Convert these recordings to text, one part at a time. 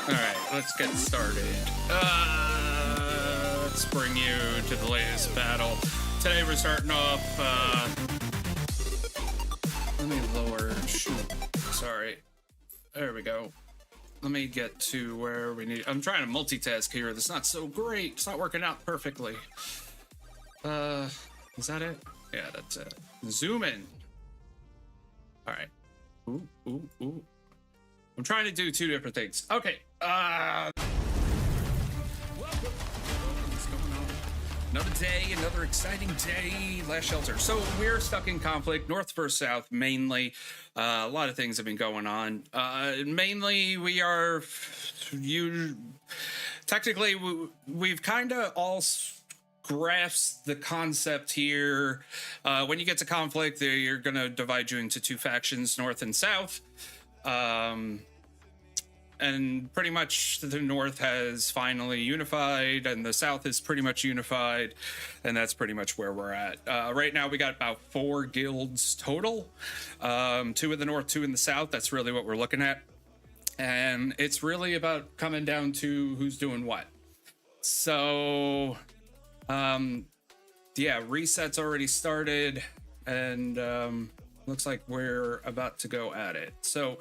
Alright, let's get started. Let's bring you to the latest battle. Today we're starting off, let me lower, shoot, sorry. There we go. Let me get to where we need, I'm trying to multitask here. That's not so great. It's not working out perfectly. Is that it? Yeah, that's it. Zoom in. Alright. Ooh, ooh, ooh. I'm trying to do two different things. Okay. What's going on? Another day, another exciting day. Last shelter. So we're stuck in conflict, north versus south, mainly. A lot of things have been going on. Mainly, we are. Technically, we've kind of all grasped the concept here. When you get to conflict, you're going to divide you into two factions, north and south. And pretty much the north has finally unified and the south is pretty much unified, and that's pretty much where we're at. Right now we got about 4 guilds total, 2 in the north, 2 in the south. That's really what we're looking at, and it's really about coming down to who's doing what. So yeah, reset's already started, and looks like we're about to go at it. So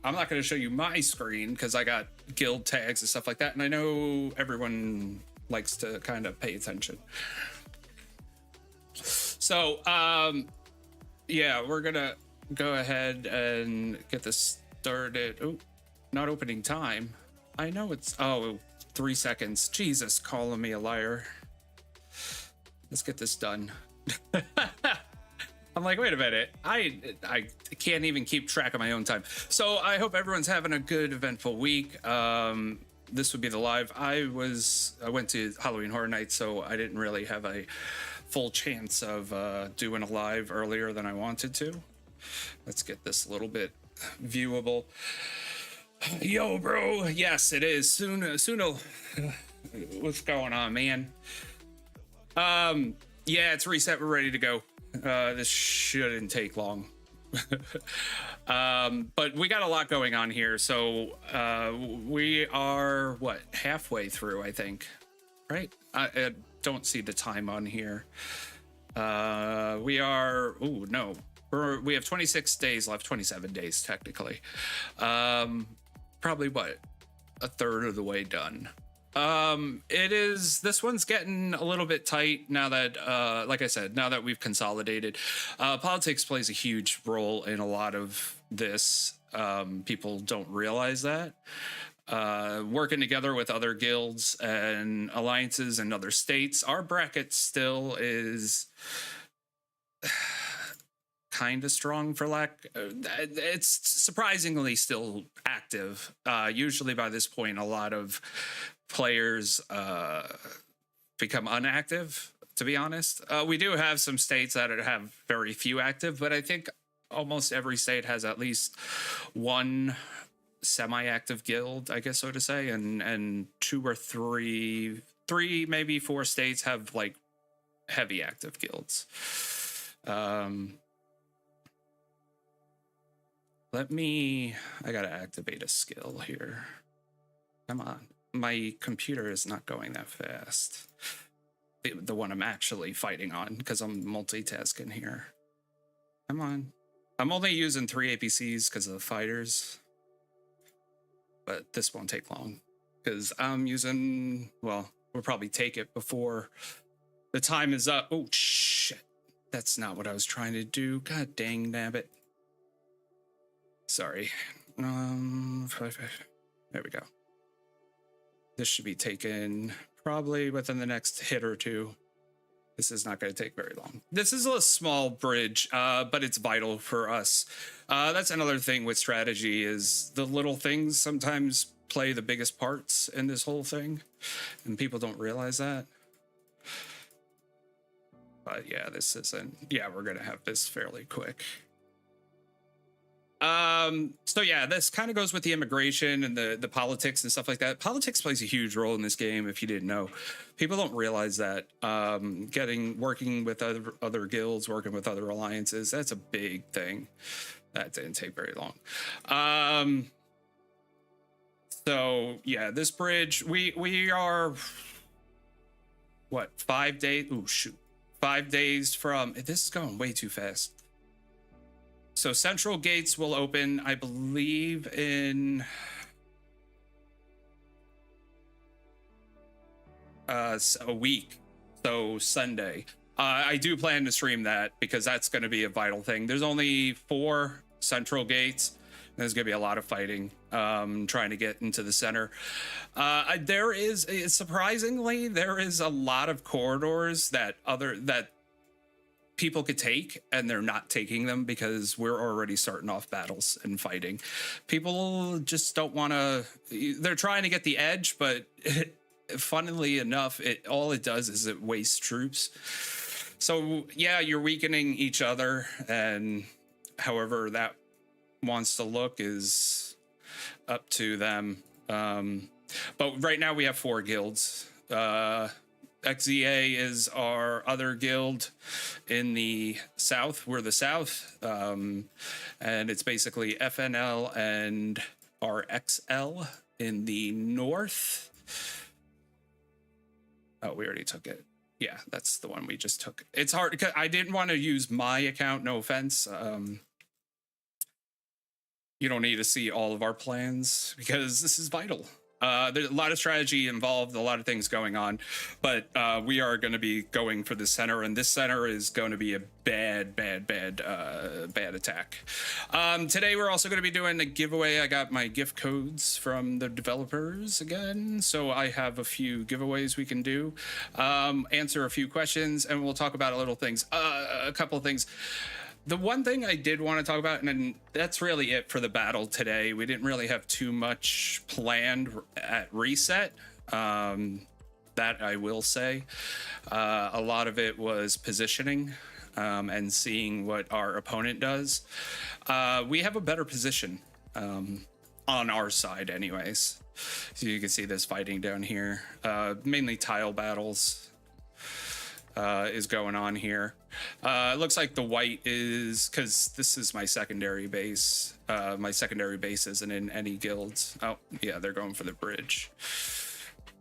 I'm not going to show you my screen because I got guild tags and stuff like that, and I know everyone likes to kind of pay attention. So yeah, we're gonna go ahead and get this started. Oh, not opening time. I know it's 3 seconds. Jesus, calling me a liar. Let's get this done. I'm like, wait a minute. I can't even keep track of my own time. So I hope everyone's having a good, eventful week. This would be the live. I went to Halloween Horror Nights, so I didn't really have a full chance of doing a live earlier than I wanted to. Let's get this a little bit viewable. Yo, bro. Yes, it is. Soon. What's going on, man? Yeah, it's reset. We're ready to go. This shouldn't take long. But we got a lot going on here. So we are, what, halfway through, I think. Right? I don't see the time on here. We are, oh, no. We have 26 days left, 27 days, technically. Probably, what, a third of the way done. This one's getting a little bit tight now that, like I said, now that we've consolidated. Politics plays a huge role in a lot of this. People don't realize that. Working together with other guilds and alliances in other states, our bracket still is kind of strong, for lack. It's surprisingly still active. Usually by this point, a lot of players become unactive, to be honest. We do have some states that have very few active, but I think almost every state has at least one semi-active guild, I guess so to say, and 2 or 3 maybe 4 states have like heavy active guilds. I gotta activate a skill here. Come on. My computer is not going that fast. The one I'm actually fighting on, because I'm multitasking here. Come on. I'm only using 3 APCs because of the fighters. But this won't take long. Because I'm using, well, we'll probably take it before the time is up. Oh, shit. That's not what I was trying to do. God dang nabbit. Sorry. There we go. This should be taken probably within the next hit or two. This is not going to take very long. This is a small bridge, but it's vital for us. That's another thing with strategy is the little things sometimes play the biggest parts in this whole thing, and people don't realize that. But yeah, this isn't... Yeah, we're going to have this fairly quick. So yeah, this kind of goes with the immigration and the politics and stuff like that. Politics plays a huge role in this game. If you didn't know, people don't realize that. Working with other guilds, working with other alliances, that's a big thing. That didn't take very long. So yeah, this bridge, we are what, 5 days? Oh shoot, 5 days from. This is going way too fast. So central gates will open, I believe, in a week. So Sunday. I do plan to stream that because that's going to be a vital thing. There's only 4 central gates. There's going to be a lot of fighting, trying to get into the center. There is, surprisingly, there is a lot of corridors that people could take, and they're not taking them because we're already starting off battles and fighting. People just don't want to. They're trying to get the edge, but funnily enough, all it does is it wastes troops. So yeah, you're weakening each other, and however that wants to look is up to them. But right now we have 4 guilds. XZA is our other guild in the south. We're the south, and it's basically FNL and RXL in the north. Oh, we already took it. Yeah, that's the one we just took. It's hard because I didn't want to use my account. No offense. You don't need to see all of our plans because this is vital. There's a lot of strategy involved, a lot of things going on, but we are going to be going for the center, and this center is going to be a bad attack. Today we're also going to be doing a giveaway. I got my gift codes from the developers again, so I have a few giveaways we can do, answer a few questions, and we'll talk about a couple of things. The one thing I did want to talk about, and that's really it for the battle today. We didn't really have too much planned at reset. That I will say. A lot of it was positioning and seeing what our opponent does. We have a better position on our side anyways. So you can see this fighting down here. Mainly tile battles is going on here. It looks like the white is, because this is my secondary base. My secondary base isn't in any guilds. Oh, yeah, they're going for the bridge.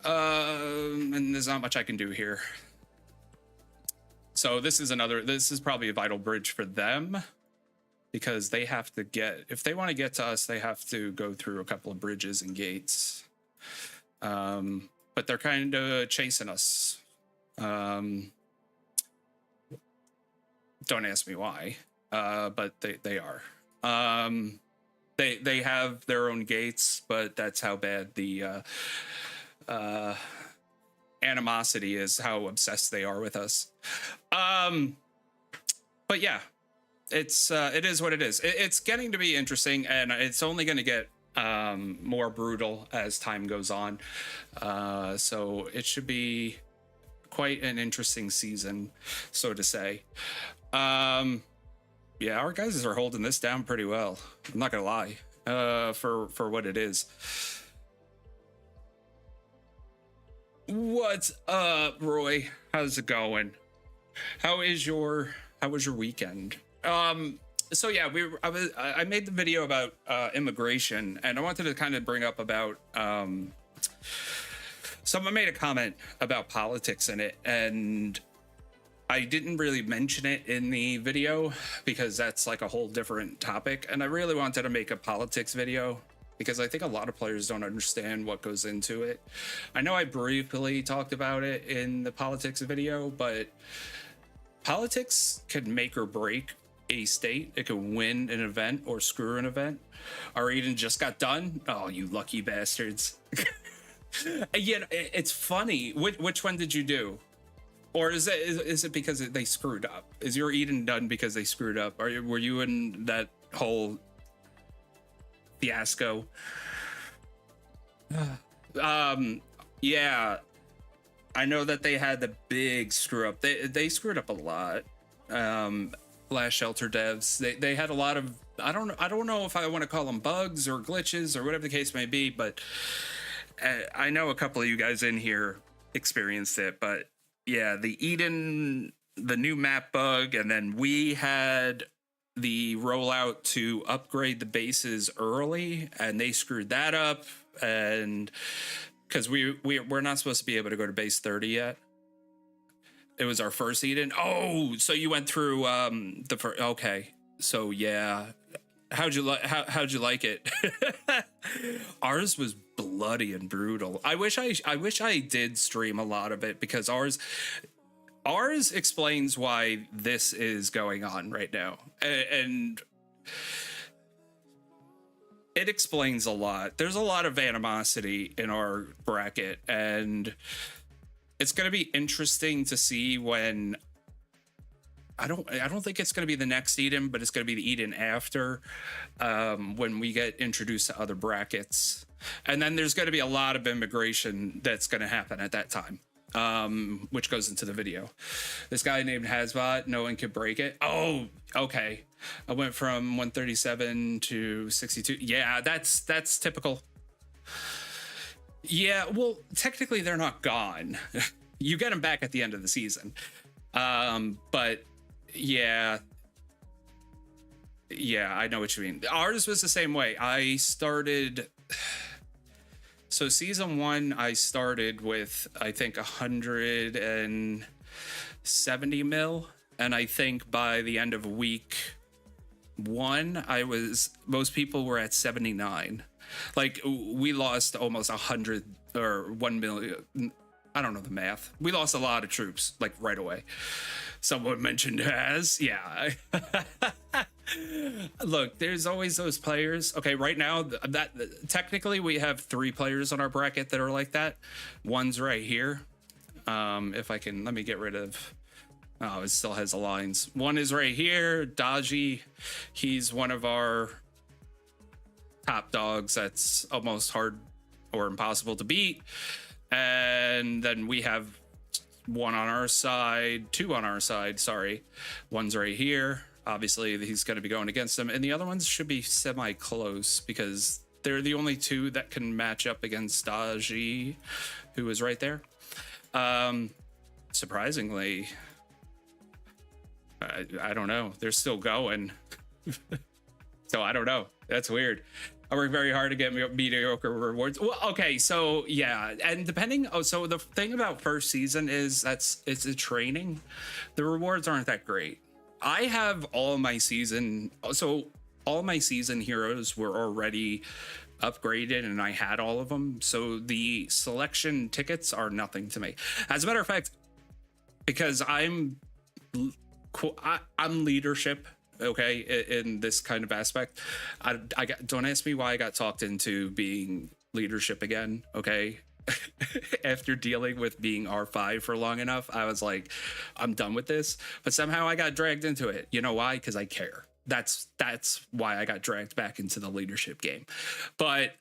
And there's not much I can do here. So this is probably a vital bridge for them, because they have to if they want to get to us, they have to go through a couple of bridges and gates. But they're kind of chasing us. Don't ask me why, but they are. They have their own gates, but that's how bad the animosity is, how obsessed they are with us. But yeah, it is what it is. It's getting to be interesting, and it's only going to get more brutal as time goes on. So it should be quite an interesting season, so to say. Yeah, our guys are holding this down pretty well. I'm not gonna lie, for what it is. What's up, Roy? How's it going? How was your weekend? So yeah, I made the video about immigration, and I wanted to kind of bring up about someone made a comment about politics in it, and I didn't really mention it in the video because that's like a whole different topic, and I really wanted to make a politics video because I think a lot of players don't understand what goes into it. I know I briefly talked about it in the politics video, but politics can make or break a state. It could win an event or screw an event. Our Eden just got done. Oh, you lucky bastards. Yeah, it's funny. Which one did you do? Or is it because they screwed up? Is your Eden done because they screwed up? Were you in that whole fiasco? Yeah, I know that they had the big screw up. They screwed up a lot. Blast Shelter devs. They had a lot of, I don't know if I want to call them bugs or glitches or whatever the case may be, but I know a couple of you guys in here experienced it. But yeah, the Eden, the new map bug, and then we had the rollout to upgrade the bases early, and they screwed that up. And because we're not supposed to be able to go to base 30 yet. It was our first Eden. Oh, so you went through the first. Okay, so yeah, how'd you like it? Ours was bloody and brutal. I wish I did stream a lot of it, because ours explains why this is going on right now, and it explains a lot. There's a lot of animosity in our bracket, and it's going to be interesting to see when I don't think it's going to be the next Eden, but it's going to be the Eden after, when we get introduced to other brackets. And then there's going to be a lot of immigration that's going to happen at that time, which goes into the video. This guy named Hasbot, no one could break it. Oh, okay. I went from 137 to 62. Yeah, that's typical. Yeah, well, technically they're not gone. You get them back at the end of the season. But yeah, I know what you mean. Ours was the same way. I started, so season 1, I started with, I think, 170 mil. And I think by the end of week 1, most people were at 79. Like, we lost almost 100 or 1 million. I don't know the math. We lost a lot of troops, like, right away. Someone mentioned yeah. Look, there's always those players. Okay, right now, that technically we have 3 players on our bracket that are like that. One's right here. If I can, let me get rid of. Oh, it still has the lines. One is right here, Dodgy. He's one of our top dogs that's almost hard or impossible to beat. And then we have 1 on our side, 2 on our side, sorry. One's right here. Obviously, he's going to be going against them. And the other ones should be semi-close, because they're the only 2 that can match up against Dodgy, who is right there. Surprisingly, I don't know. They're still going. So I don't know. That's weird. I work very hard to get mediocre rewards. Well, okay, so yeah, and depending. Oh, so the thing about first season is it's a training. The rewards aren't that great. I have all my season. So all my season heroes were already upgraded, and I had all of them. So the selection tickets are nothing to me. As a matter of fact, because I'm leadership, okay, in this kind of aspect. Don't ask me why I got talked into being leadership again, okay? After dealing with being R5 for long enough, I was like, I'm done with this. But somehow I got dragged into it. You know why? Because I care. That's why I got dragged back into the leadership game. But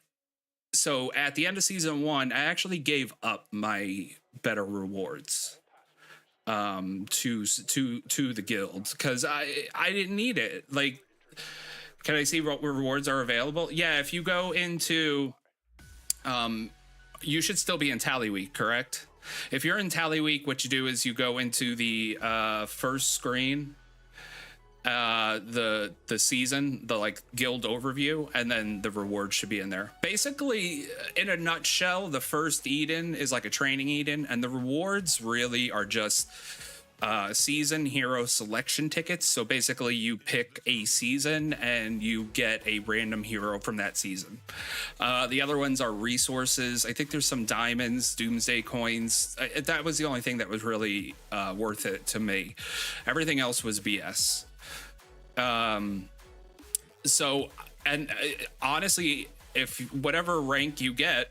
so at the end of season 1, I actually gave up my better rewards to the guild, because I didn't need it. Like, can I see what rewards are available? Yeah, if you go into you should still be in Tally Week, correct? If you're in Tally Week, what you do is you go into the first screen, the season, the like guild overview, and then the rewards should be in there. Basically, in a nutshell, the first Eden is like a training Eden, and the rewards really are just season hero selection tickets. So basically you pick a season and you get a random hero from that season. The other ones are resources. I think there's some diamonds, doomsday coins. That was the only thing that was really worth it to me. Everything else was BS. So, and honestly, if whatever rank you get,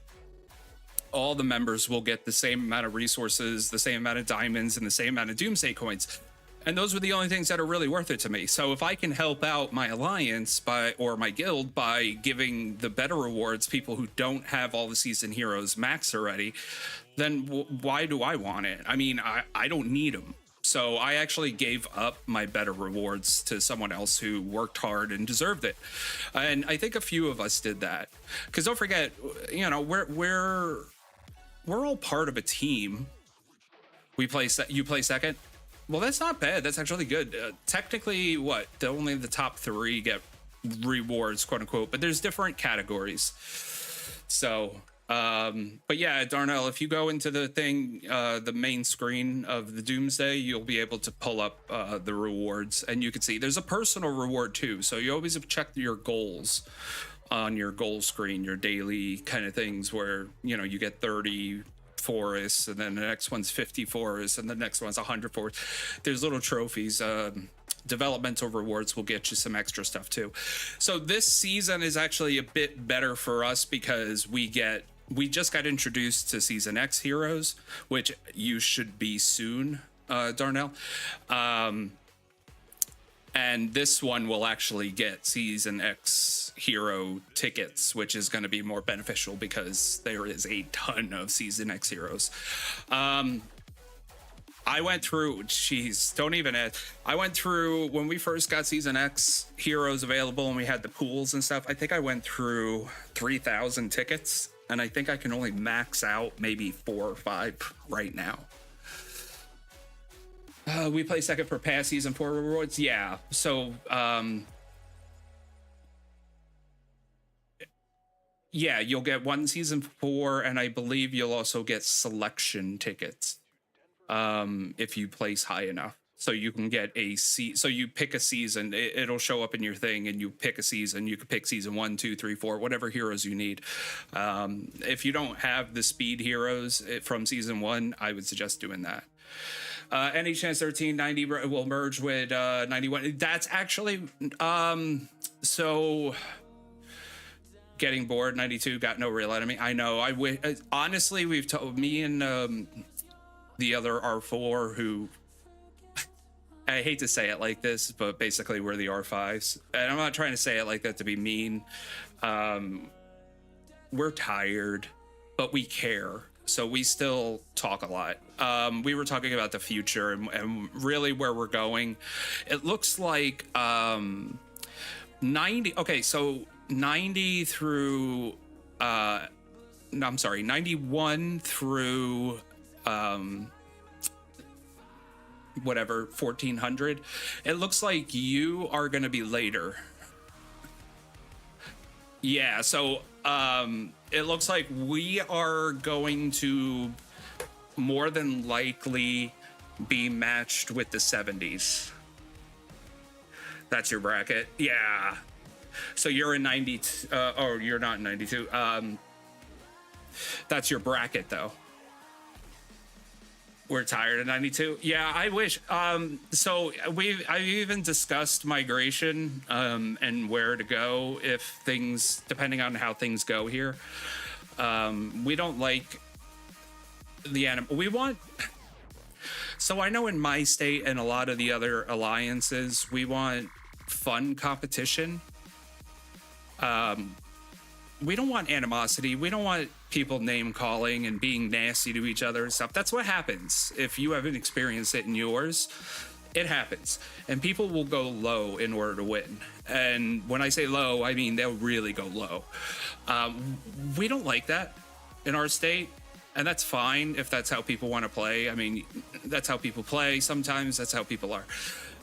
all the members will get the same amount of resources, the same amount of diamonds, and the same amount of doomsday coins. And those were the only things that are really worth it to me. So if I can help out my alliance or my guild by giving the better rewards people who don't have all the season heroes max already, then why do I want it? I mean, I don't need them. So I actually gave up my better rewards to someone else who worked hard and deserved it. And I think a few of us did that. Because don't forget, you know, we're all part of a team. You play second. Well, that's not bad. That's actually good. Technically, only the top 3 get rewards, quote unquote. But there's different categories. So, but yeah, Darnell, if you go into the thing, the main screen of the Doomsday, you'll be able to pull up the rewards, and you can see there's a personal reward too. So you always have checked your goals on your goal screen, your daily kind of things, where you know you get 30 forests, and then the next one's 50 forests, and the next one's 100 forests. There's little trophies. Developmental rewards will get you some extra stuff too. So this season is actually a bit better for us because we just got introduced to Season X heroes, which you should be soon, Darnell. And this one will actually get Season X hero tickets, which is going to be more beneficial because there is a ton of Season X heroes. I went through, I went through when we first got Season X heroes available and we had the pools and stuff. I think I went through 3,000 tickets, and I think I can only max out maybe 4 or 5 right now. We play second for past Season 4 rewards. Yeah. So, yeah, you'll get 1 Season 4, and I believe you'll also get selection tickets. If you place high enough, so you can get so you pick a season, it'll show up in your thing, and you pick a season. You can pick Season 1, 2, 3, 4, whatever heroes you need. If you don't have the speed heroes from Season 1, I would suggest doing that. Any chance 1390 will merge with 91? That's actually so getting bored. 92 got no real enemy. I know. Honestly, we've told me and the other R4 who, I hate to say it like this, but basically we're the R5s. And I'm not trying to say it like that to be mean. We're tired, but we care. So we still talk a lot. We were talking about the future and really where we're going. It looks like 90. Okay, so 90 through, no, I'm sorry, 91 through, whatever, 1400. It looks like you are going to be later. Yeah, so it looks like we are going to more than likely be matched with the 70s. That's your bracket. Yeah. So you're in 90, or you're not in 92. That's your bracket though. We're tired of 92. Yeah, I wish. So I've even discussed migration and where to go if things, depending on how things go here. We don't like the we want. So I know in my state and a lot of the other alliances, we want fun competition. We don't want animosity. We don't want people name calling and being nasty to each other and stuff. That's what happens if you haven't experienced it in yours. It happens, and people will go low in order to win. And when I say low, I mean they'll really go low. We don't like that in our state, and that's fine if that's how people want to play. I mean, that's how people play. Sometimes that's how people are.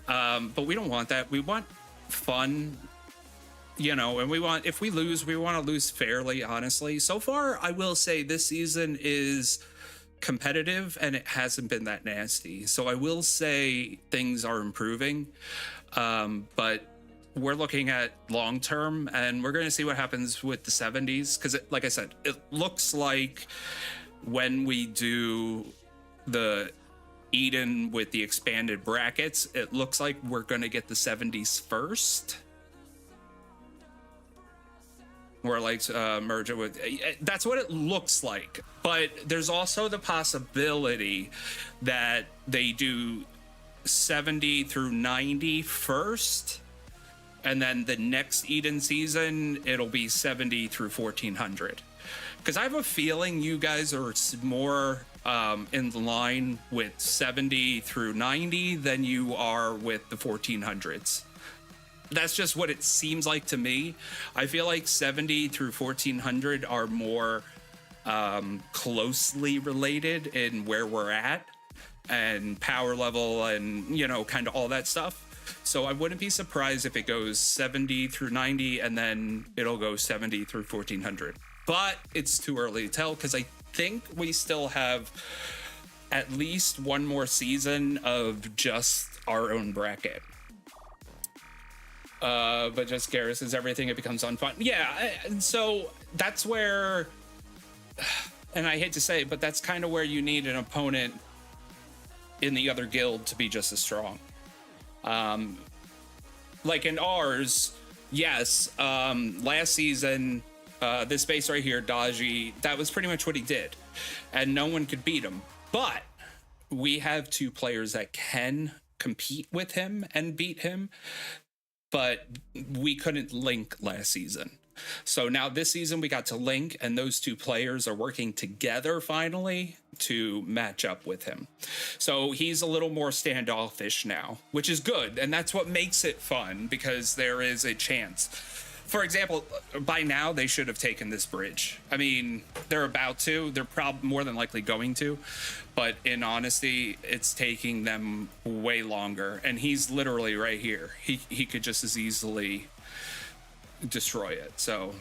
But we don't want that. We want fun. You know, and we want, if we lose, we want to lose fairly, honestly. So far, I will say this season is competitive and it hasn't been that nasty. So I will say things are improving. But we're looking at long term, and we're going to see what happens with the 70s. Because, like I said, it looks like when we do the Eden with the expanded brackets, it looks like we're going to get the 70s first. We're like merge it with, that's what it looks like. But there's also the possibility that they do 70 through 90 first, and then the next Eden season it'll be 70 through 1400. Because I have a feeling you guys are more in line with 70 through 90 than you are with the 1400s. That's just what it seems like to me. I feel like 70 through 1400 are more closely related in where we're at and power level and, you know, kind of all that stuff. So I wouldn't be surprised if it goes 70 through 90 and then it'll go 70 through 1400. But it's too early to tell because I think we still have at least one more season of just our own bracket. But just Garrus is everything, it becomes unfun. Yeah, and so that's where, and I hate to say it, but that's kind of where you need an opponent in the other guild to be just as strong. Like in ours, yes, last season, this base right here, Daji, that was pretty much what he did. And no one could beat him. But we have two players that can compete with him and beat him. But we couldn't link last season. So now this season we got to link, and those two players are working together finally to match up with him. So he's a little more standoffish now, which is good. And that's what makes it fun, because there is a chance. For example, by now they should have taken this bridge. I mean, they're about to. They're probably more than likely going to. But in honesty, it's taking them way longer. And he's literally right here. He could just as easily destroy it. So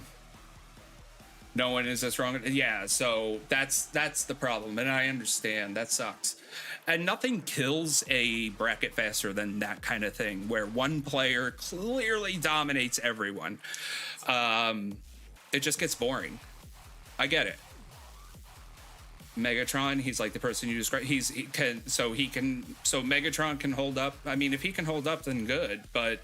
no one is as strong. Yeah, so that's the problem. And I understand. That sucks. And nothing kills a bracket faster than that kind of thing, where one player clearly dominates everyone. It just gets boring. I get it. Megatron, he's like the person you described. So Megatron can hold up. I mean, if he can hold up, then good. But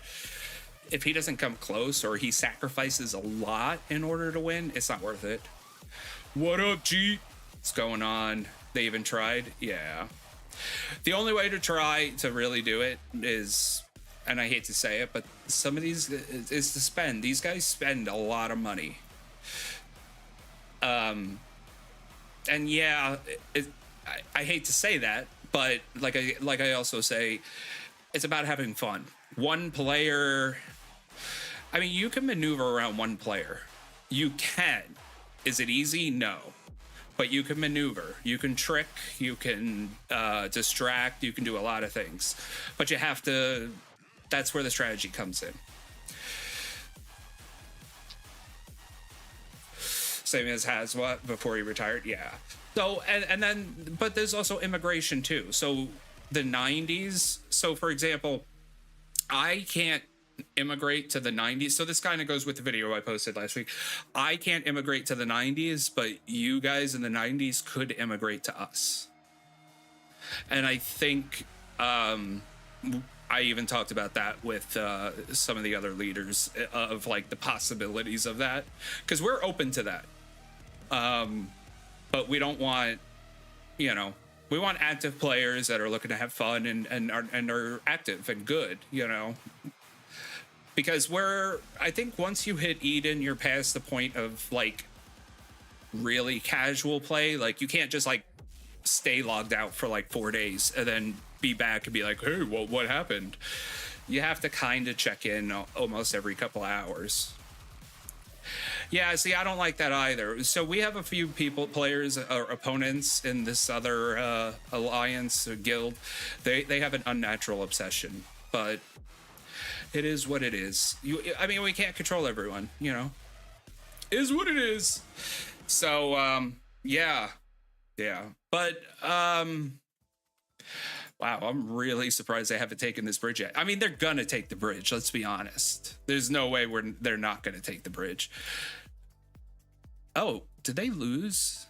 if he doesn't come close, or he sacrifices a lot in order to win, it's not worth it. What up, G? What's going on? They even tried? Yeah. The only way to try to really do it is, and I hate to say it, but some of these is to spend. These guys spend a lot of money. And yeah, I hate to say that, but like I also say, it's about having fun. One player, I mean, you can maneuver around one player. You can. Is it easy? No. But you can maneuver, you can trick, you can distract, you can do a lot of things. But you have to, that's where the strategy comes in. Same as Hazwa before he retired, yeah. So, and then, but there's also immigration too. So the 90s, so for example, I can't immigrate to the 90s. So this kind of goes with the video I posted last week. I can't immigrate to the 90s, but you guys in the 90s could immigrate to us. And I think I even talked about that with some of the other leaders of like the possibilities of that, because we're open to that. But we don't want, you know, we want active players that are looking to have fun and are active and good, you know. Because I think once you hit Eden, you're past the point of like really casual play. Like you can't just like stay logged out for like 4 days and then be back and be like, hey, well, what happened? You have to kind of check in almost every couple hours. Yeah, see, I don't like that either. So we have a few players or opponents in this other alliance or guild. They have an unnatural obsession, but it is what it is. I mean, we can't control everyone, you know. It is what it is. So, yeah. But, wow, I'm really surprised they haven't taken this bridge yet. I mean, they're gonna take the bridge, let's be honest. There's no way they're not gonna take the bridge. Oh, did they lose?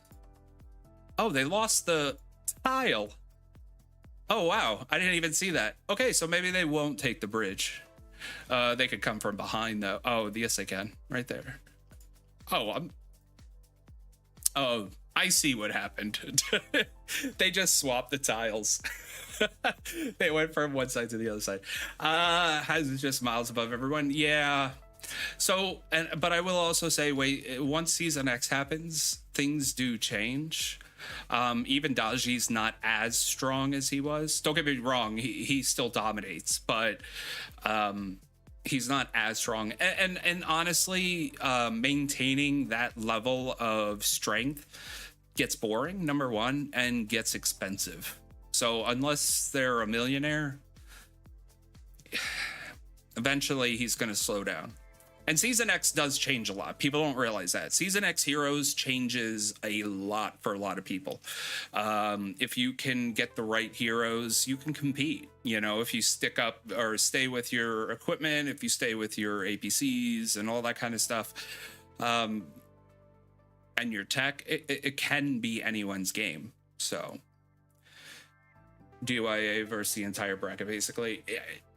Oh, they lost the tile. Oh, wow, I didn't even see that. Okay, so maybe they won't take the bridge. They could come from behind though. Oh, yes, they can. Right there. Oh, I see what happened. They just swapped the tiles. They went from one side to the other side. Has just miles above everyone. Yeah. So, but I will also say, wait, once Season X happens, things do change. Even Daji's not as strong as he was. Don't get me wrong, he still dominates, but he's not as strong. And honestly, maintaining that level of strength gets boring, number one, and gets expensive. So unless they're a millionaire, eventually he's going to slow down. And Season X does change a lot. People don't realize that. Season X Heroes changes a lot for a lot of people. If you can get the right heroes, you can compete. You know, if you stick up or stay with your equipment, if you stay with your APCs and all that kind of stuff, and your tech, it can be anyone's game. So, DYA versus the entire bracket, basically.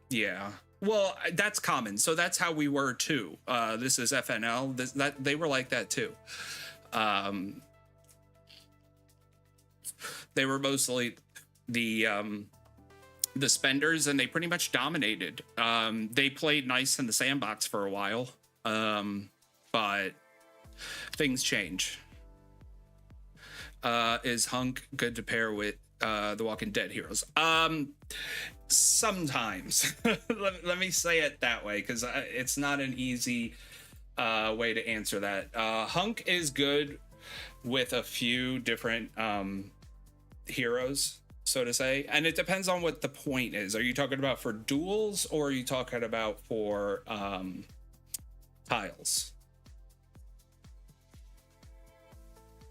Yeah. Well, that's common. So that's how we were too. This is FNL. That they were like that too. They were mostly the spenders, and they pretty much dominated. They played nice in the sandbox for a while, but things change. Is Hunk good to pair with the Walking Dead heroes? Sometimes. let me say it that way, because it's not an easy way to answer that. Hunk is good with a few different heroes, so to say, and it depends on what the point is. Are you talking about for duels, or are you talking about for tiles?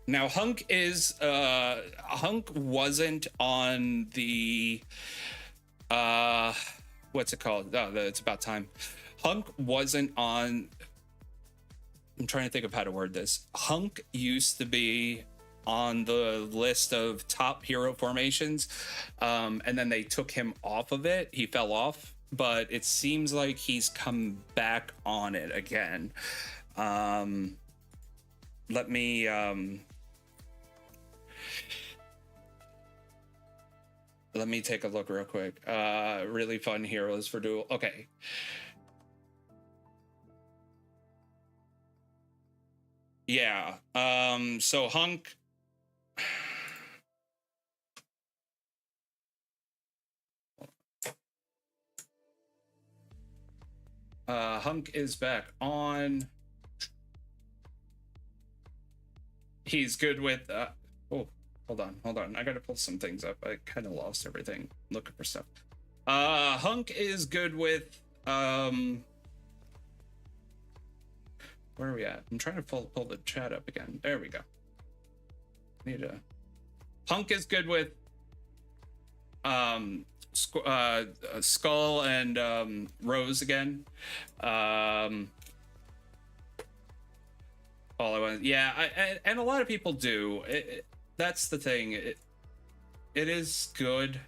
Now, Hunk wasn't on the what's it called? Oh, it's about time. Hunk wasn't on. I'm trying to think of how to word this. Hunk used to be on the list of top hero formations, and then they took him off of it. He fell off, but it seems like he's come back on it again. Let me take a look real quick. Really fun heroes for duel. Okay. Yeah. So Hunk. Hunk is back on. He's good with oh, hold on. I gotta pull some things up. I kind of lost everything looking for stuff. Hunk is good with where are we at? I'm trying to pull the chat up again. There we go. Hunk is good with Skull and Rose again. All I want, yeah, and a lot of people do. That's the thing. It is good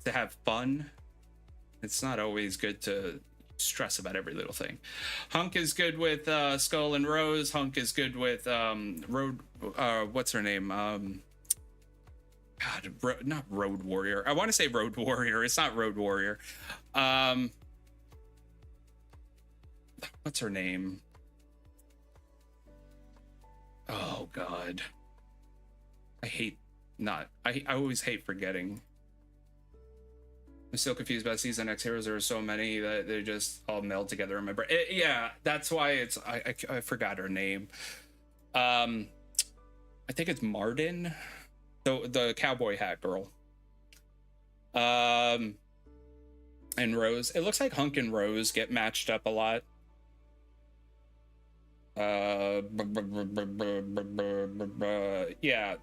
to have fun. It's not always good to stress about every little thing. Hunk is good with Skull and Rose. Hunk is good with what's her name? Not Road Warrior. I want to say Road Warrior. It's not Road Warrior. What's her name? Oh God. I always hate forgetting. I'm still confused about Season X heroes. There are so many that they just all meld together in my brain. Yeah, that's why I forgot her name. I think it's Martin, the cowboy hat girl. And Rose. It looks like Hunk and Rose get matched up a lot. Yeah,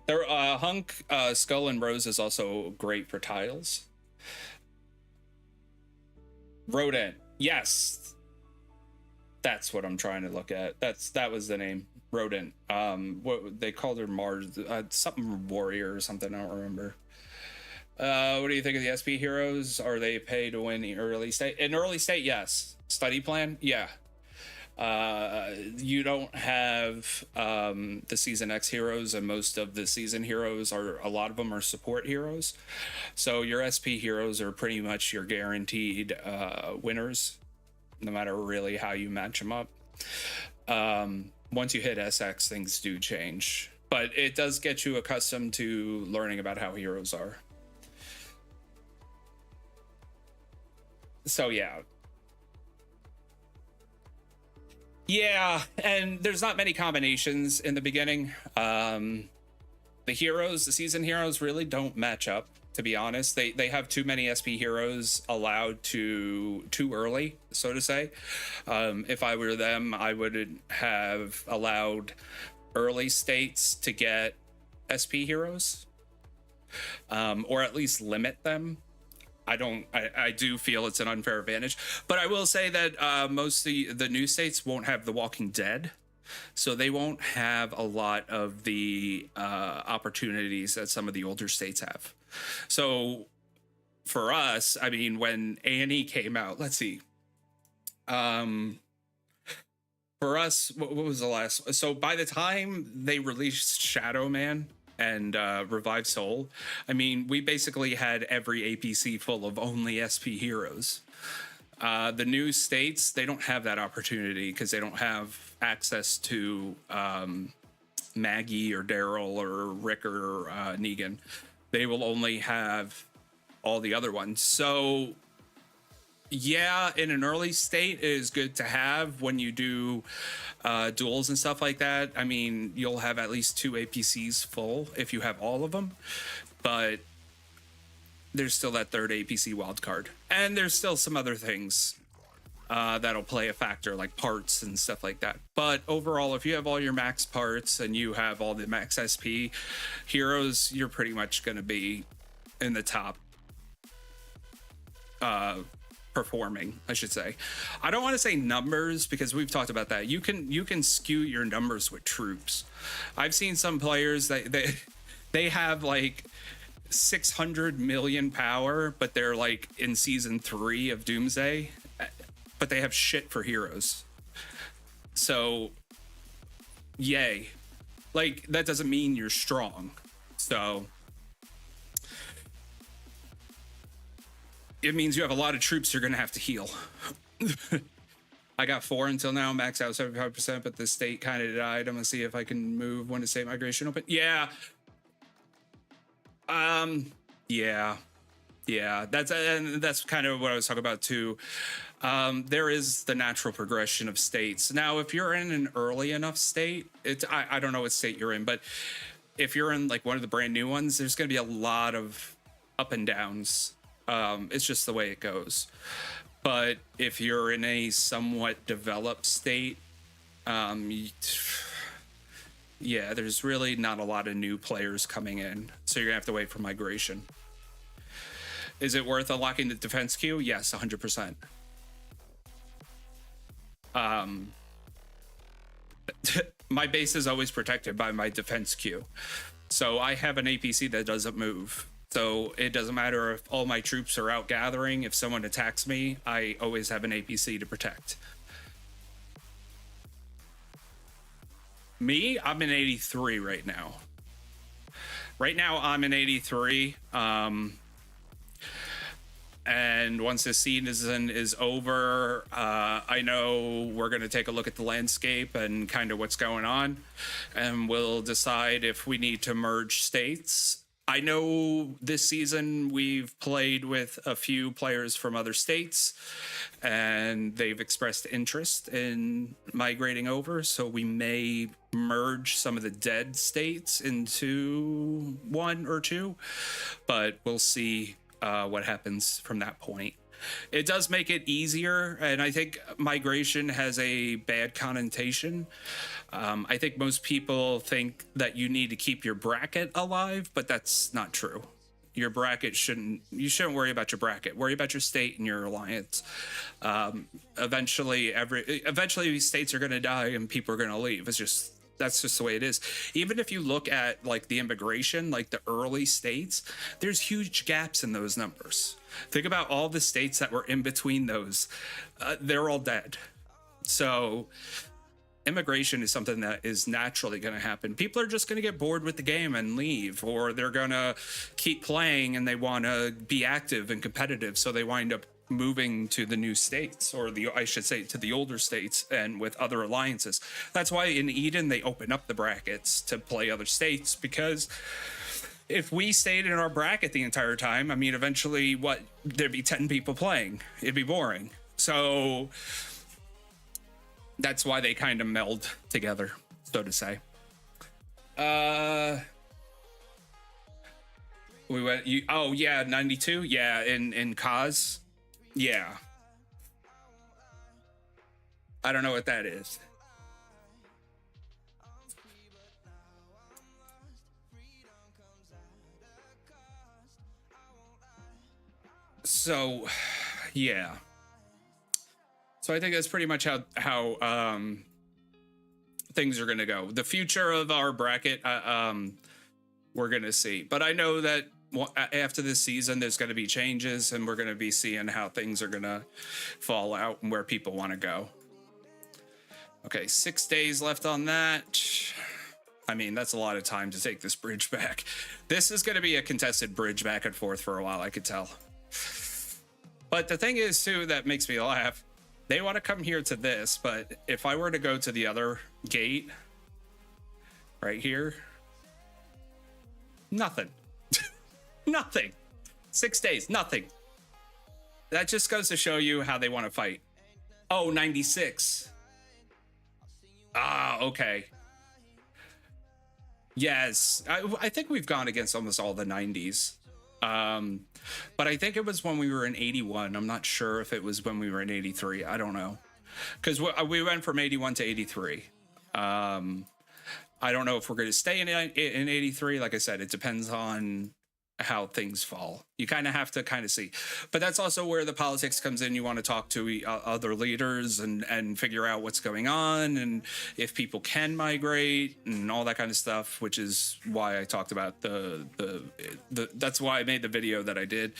there Hunk, Skull and Rose is also great for tiles. Rodent, yes, that's what I'm trying to look at. That was the name. Rodent. What they called her, Mars, something warrior or something, I don't remember. What do you think of the SP heroes? Are they pay to win the early state? In early state, yes. Study plan, yeah. You don't have the Season X heroes, and most of the season heroes a lot of them are support heroes. So your SP heroes are pretty much your guaranteed winners, no matter really how you match them up. Once you hit SX, things do change. but it does get you accustomed to learning about how heroes are. So yeah, and there's not many combinations in the beginning. The heroes, the season heroes, really don't match up. To be honest, they have too many SP heroes allowed too early, so to say. If I were them, I would have allowed early states to get SP heroes, or at least limit them. I do feel it's an unfair advantage, but I will say that most of the new states won't have the Walking Dead, so they won't have a lot of the opportunities that some of the older states have. So for us, I mean, when Annie came out, let's see, for us, what was the last? So by the time they released Shadow Man and Revived Soul, I mean, we basically had every APC full of only SP heroes. The new states, they don't have that opportunity because they don't have access to Maggie or Daryl or Rick or Negan. They will only have all the other ones. So yeah, in an early state, it is good to have when you do duels and stuff like that. I mean, you'll have at least 2 APCs full if you have all of them, but there's still that third APC wildcard. And there's still some other things that'll play a factor, like parts and stuff like that. But overall, if you have all your max parts and you have all the max SP heroes, you're pretty much going to be in the top performing, I should say. I don't want to say numbers because we've talked about that. You can skew your numbers with troops. I've seen some players that they have like 600 million power, but they're like in season 3 of Doomsday, but they have shit for heroes. So yay. Like, that doesn't mean you're strong. So it means you have a lot of troops you're going to have to heal. I got 4 until now, max out 75%, but the state kind of died. I'm going to see if I can move when the state migration open. Yeah. Yeah, that's kind of what I was talking about too. There is the natural progression of states. Now, if you're in an early enough state, I don't know what state you're in, but if you're in like one of the brand new ones, there's going to be a lot of up and downs. It's just the way it goes. But if you're in a somewhat developed state, yeah, there's really not a lot of new players coming in, so you're gonna have to wait for migration. Is it worth unlocking the defense queue? Yes, 100%. My base is always protected by my defense queue, so I have an APC that doesn't move. So it doesn't matter if all my troops are out gathering. If someone attacks me, I always have an APC to protect. Me, I'm in 83 right now. Right now, I'm in 83. And once this season is over, I know we're going to take a look at the landscape and kind of what's going on. And we'll decide if we need to merge states. I know this season we've played with a few players from other states and they've expressed interest in migrating over. So we may merge some of the dead states into 1 or 2, but we'll see what happens from that point. It does make it easier, and I think migration has a bad connotation. I think most people think that you need to keep your bracket alive, but that's not true. Your bracket you shouldn't worry about your bracket. Worry about your state and your alliance. Eventually states are going to die and people are going to leave. That's just the way it is. Even if you look at like the immigration, like the early states, there's huge gaps in those numbers. Think about all the states that were in between those. They're all dead. So immigration is something that is naturally going to happen. People are just going to get bored with the game and leave, or they're going to keep playing and they want to be active and competitive. So they wind up moving to the new states, or the I should say to the older states, and with other alliances. That's why in Eden they open up the brackets to play other states, because if we stayed in our bracket the entire time, I mean, eventually there'd be 10 people playing. It'd be boring. So that's why they kind of meld together, so to say. We went, oh yeah, 92. Yeah, in Kaz. Yeah. I don't know what that is. So, yeah. So I think that's pretty much how things are going to go. The future of our bracket, we're going to see. But I know that after this season, there's going to be changes, and we're going to be seeing how things are going to fall out and where people want to go. Okay, 6 days left on that. I mean, that's a lot of time to take this bridge back. This is going to be a contested bridge back and forth for a while, I could tell. But the thing is, too, that makes me laugh. They want to come here to this, but if I were to go to the other gate right here, nothing. Nothing. 6 days, nothing. That just goes to show you how they want to fight. Oh, 96. Ah, okay. Yes, I think we've gone against almost all the 90s. But I think it was when we were in 81. I'm not sure if it was when we were in 83. I don't know. Because we went from 81 to 83. I don't know if we're going to stay in 83. Like I said, it depends on how things fall. You kind of have to see. But that's also where the politics comes in. You want to talk to other leaders and figure out what's going on, and if people can migrate and all that kind of stuff, which is why I talked about that's why I made the video that I did,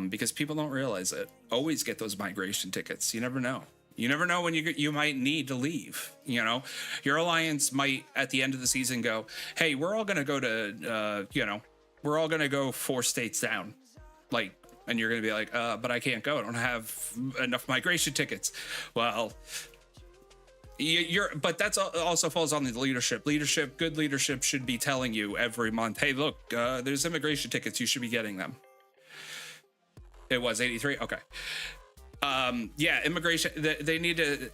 because people don't realize it. Always get those migration tickets. You never know. You never know when you might need to leave. You know, your alliance might at the end of the season go, hey, we're all going to go to, we're all going to go 4 states down. Like, and you're going to be like, but I can't go. I don't have enough migration tickets. Well, but that's also falls on the leadership. Good leadership should be telling you every month, hey, look, there's immigration tickets. You should be getting them. It was 83. Okay. Yeah, immigration, they need to,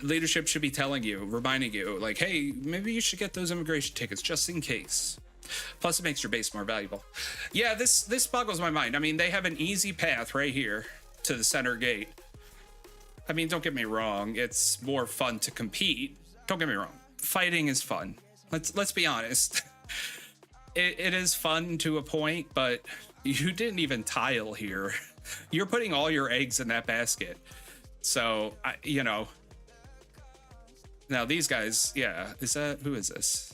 leadership should be telling you, reminding you, like, hey, maybe you should get those immigration tickets just in case. Plus, it makes your base more valuable. Yeah, this boggles my mind. I mean, they have an easy path right here to the center gate. I mean, don't get me wrong. It's more fun to compete. Don't get me wrong. Fighting is fun. Let's be honest. It is fun to a point, but you didn't even tile here. You're putting all your eggs in that basket. So, Now, these guys, yeah. Who is this?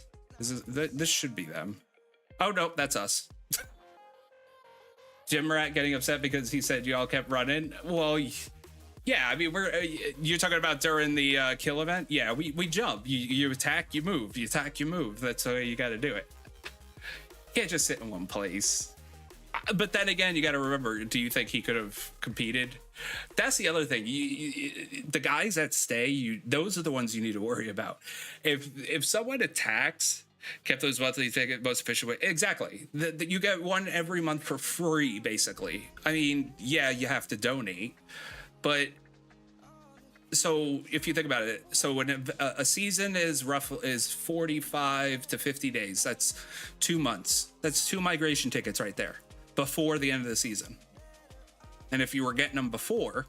This should be them. Oh, no, that's us. Jim Rat getting upset because he said y'all kept running. Well, yeah, I mean, you're talking about during the kill event? Yeah, we jump. You attack, you move. You attack, you move. That's the way you got to do it. You can't just sit in one place. But then again, you got to remember, do you think he could have competed? That's the other thing. The guys that stay, those are the ones you need to worry about. If someone attacks, kept those monthly ticket most efficient way, exactly. You get one every month for free, basically. I mean, yeah, you have to donate, but so if you think about it, so when a season is 45 to 50 days, that's 2 months. That's 2 migration tickets right there before the end of the season. And if you were getting them before,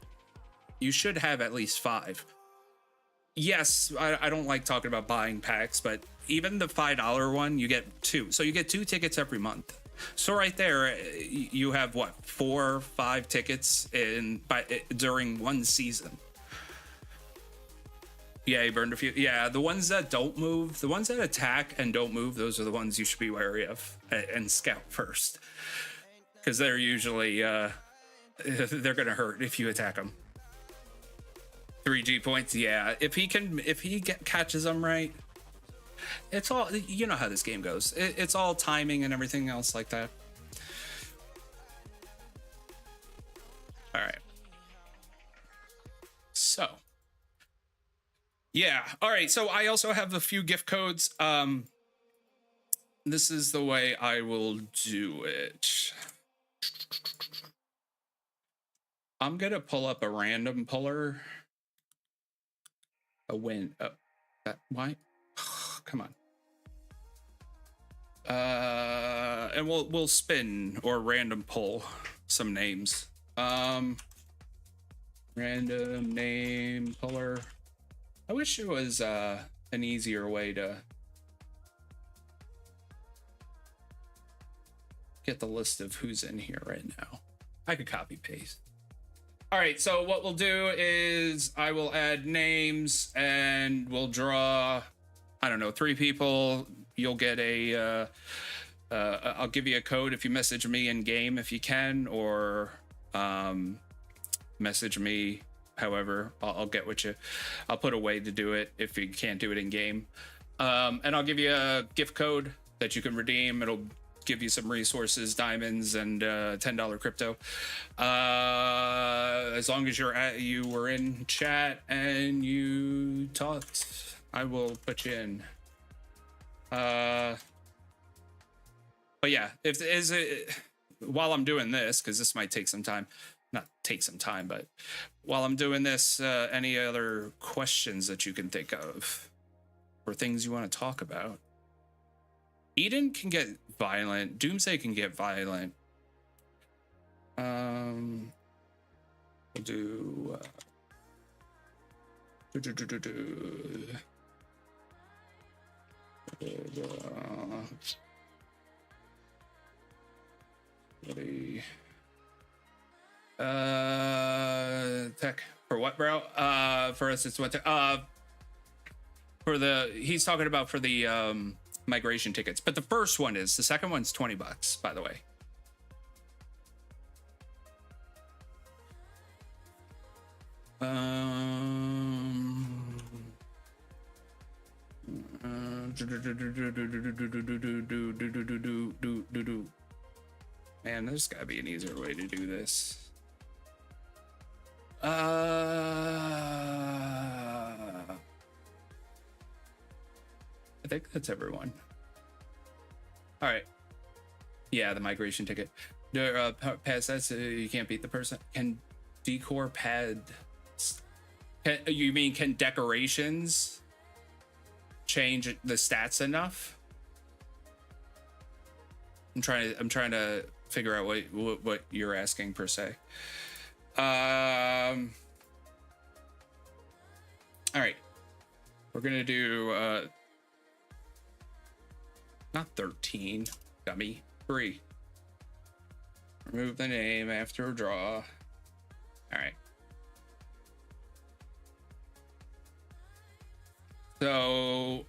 you should have at least 5. Yes, I don't like talking about buying packs, but even the $5 one, you get 2. So you get 2 tickets every month. So right there, you have what, 4 or 5 tickets during one season. Yeah, he burned a few. Yeah, the ones that don't move, the ones that attack and don't move, those are the ones you should be wary of and scout first. Because they're usually, they're going to hurt if you attack them. 3G points, yeah. If he catches them right, it's all, you know how this game goes. It's all timing and everything else like that. All right. So, yeah. All right. So I also have a few gift codes. This is the way I will do it. I'm gonna pull up a random puller. A win. Why? Come on. And we'll spin or random pull some names. Random name puller. I wish it was an easier way to get the list of who's in here right now. I could copy paste. All right, so what we'll do is I will add names and we'll draw, I don't know, 3 people. You'll get a, I'll give you a code if you message me in game if you can, or message me. However, I'll get with you. I'll put a way to do it if you can't do it in game. And I'll give you a gift code that you can redeem. It'll give you some resources, diamonds, and $10 crypto. As long as you were in chat and you talked, I will put you in. But yeah, while I'm doing this, because this might take some time, not take some time, but while I'm doing this, any other questions that you can think of or things you want to talk about? Eden can get violent. Doomsday can get violent. We'll do. Tech for what, bro? For instance, what? For the he's talking about for the migration tickets, but the first one is, the second one's $20, by the way. Man, there's gotta be an easier way to do this. I think that's everyone. All right. Yeah, the migration ticket. Pad says you can't beat the person. Can decor pad? You mean can decorations change the stats enough? I'm trying to figure out what you're asking per se. All right. We're gonna do not 13, dummy. 3. Remove the name after a draw. All right. So,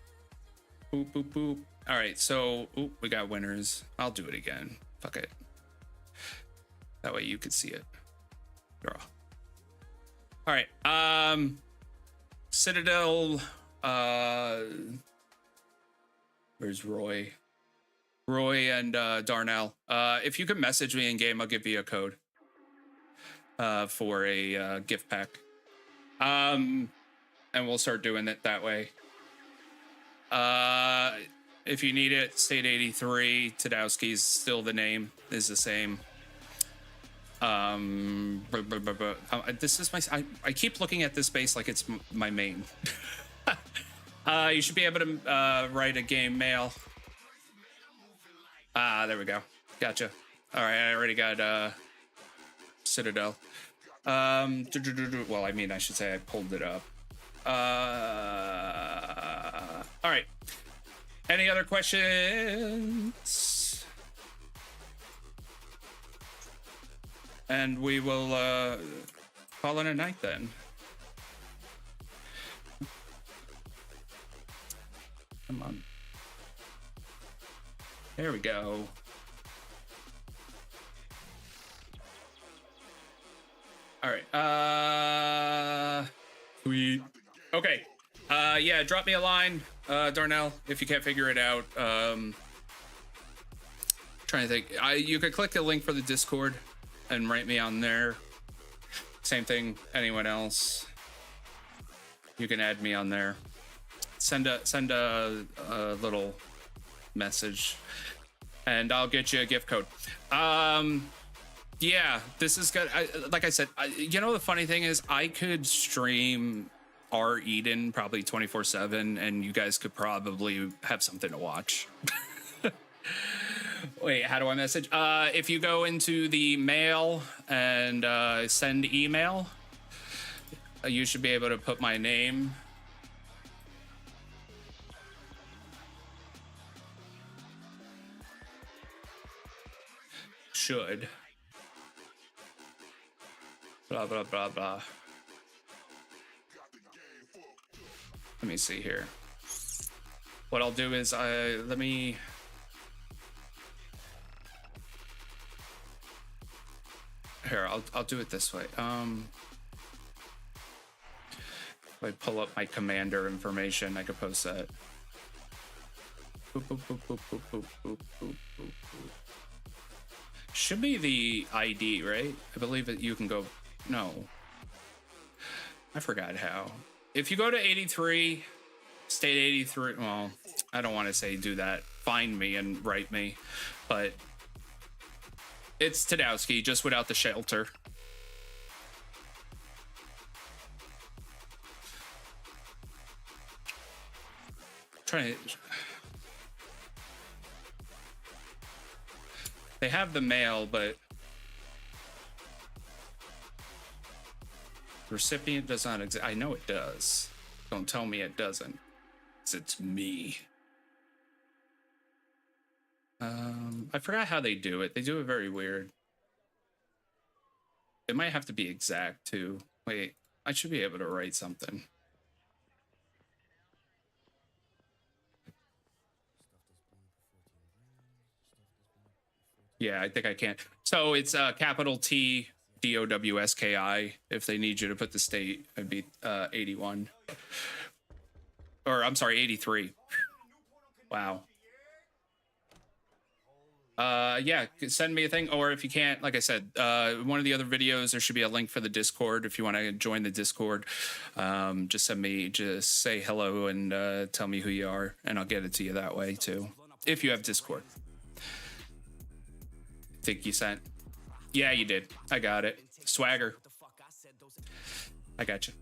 boop, boop, boop. All right, so we got winners. I'll do it again. Fuck it. That way you can see it. Draw. All right. Citadel. Where's Roy? Roy and Darnell. If you could message me in game, I'll give you a code for a gift pack. And we'll start doing it that way. If you need it, State 83, Tadowski's still the name, is the same. This is I keep looking at this base like it's my main. You should be able to write a game mail. There we go. Gotcha. All right, I already got Citadel. Well, I mean, I should say I pulled it up. All right. Any other questions? And we will call it a night then. Come on. There we go. All right. Sweet. Okay. Yeah, drop me a line, Darnell, if you can't figure it out. Trying to think. You could click the link for the Discord and write me on there. Same thing. Anyone else? You can add me on there. Send a little message, and I'll get you a gift code. Yeah, this is good. Like I said, you know, the funny thing is I could stream R Eden probably 24/7, and you guys could probably have something to watch. Wait, how do I message? If you go into the mail and send email, you should be able to put my name. Should. Blah, blah, blah, blah. Let me see here. What I'll do is let me... Here, I'll do it this way. If I pull up my commander information, I could post that. Boop, boop, boop, boop, boop, boop, boop, boop, boop. Should be the ID, right? I believe that you can go... No. I forgot how. If you go to 83, state 83... Well, I don't want to say do that. Find me and write me. But... It's Tadowski, just without the shelter. Trying to... They have the mail, but... The recipient does not exist. I know it does. Don't tell me it doesn't. 'Cause it's me. I forgot how they do it. They do it very weird. It might have to be exact too. Wait, I should be able to write something. Yeah, I think I can. So it's capital T DOWSKI. If they need you to put the state, it'd be 81. Or I'm sorry, 83. Wow. Yeah, send me a thing, or if you can't, like I said, one of the other videos, there should be a link for the Discord. If you want to join the Discord, just say hello and tell me who you are, and I'll get it to you that way too, if you have Discord. Think you sent? Yeah, you did. I got it. Swagger. I got you.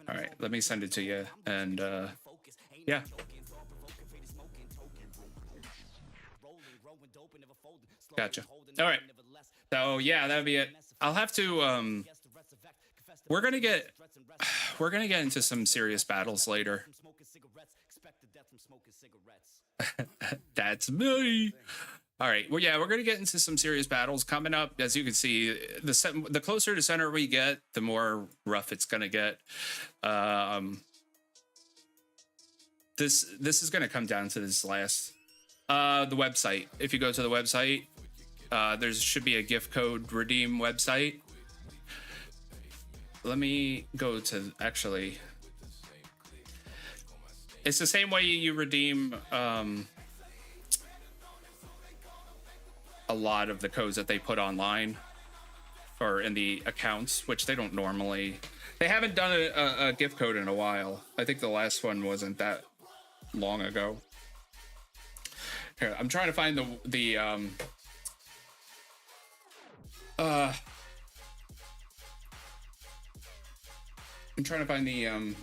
All right, let me send it to you, and yeah. Gotcha. All right. So yeah, that'd be it. I'll have to. We're gonna get into some serious battles later. That's me. All right. Well, yeah, we're going to get into some serious battles coming up. As you can see, the closer to center we get, the more rough it's going to get. This is going to come down to this last. The website. If you go to the website, there should be a gift code redeem website. Let me go to actually. It's the same way you redeem a lot of the codes that they put online or in the accounts, which they don't normally. They haven't done a gift code in a while. I think the last one wasn't that long ago. Here, I'm trying to find I'm trying to find the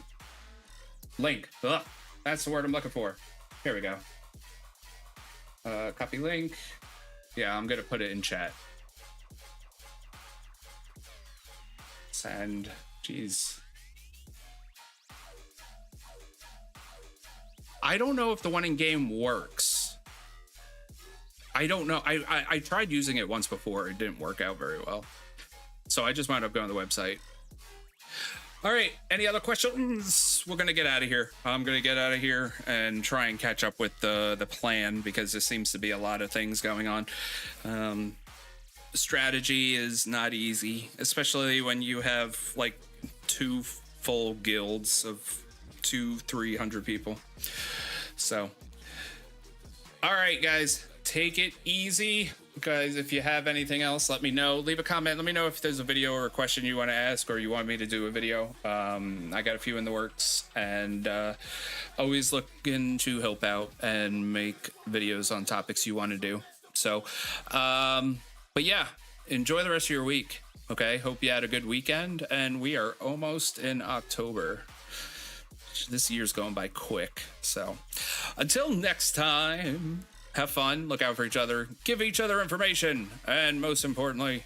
link. Ugh, that's the word I'm looking for. Here we go. Copy link. Yeah, I'm gonna put it in chat. Send. Jeez. I don't know if the one in game works. I don't know. I tried using it once before. It didn't work out very well. So I just wound up going to the website. All right. Any other questions? We're going to get out of here. I'm going to get out of here and try and catch up with the plan, because there seems to be a lot of things going on. Strategy is not easy, especially when you have like 2 full guilds of 200-300 people. So, all right, guys. take it easy, guys. If you have anything else, let me know. Leave a comment. Let me know if there's a video or a question you want to ask, or you want me to do a video. I got a few in the works, and always looking to help out and make videos on topics you want to do. So, but yeah, enjoy the rest of your week. Okay, hope you had a good weekend, and we are almost in October. This year's going by quick. So until next time, have fun, look out for each other, give each other information, and most importantly,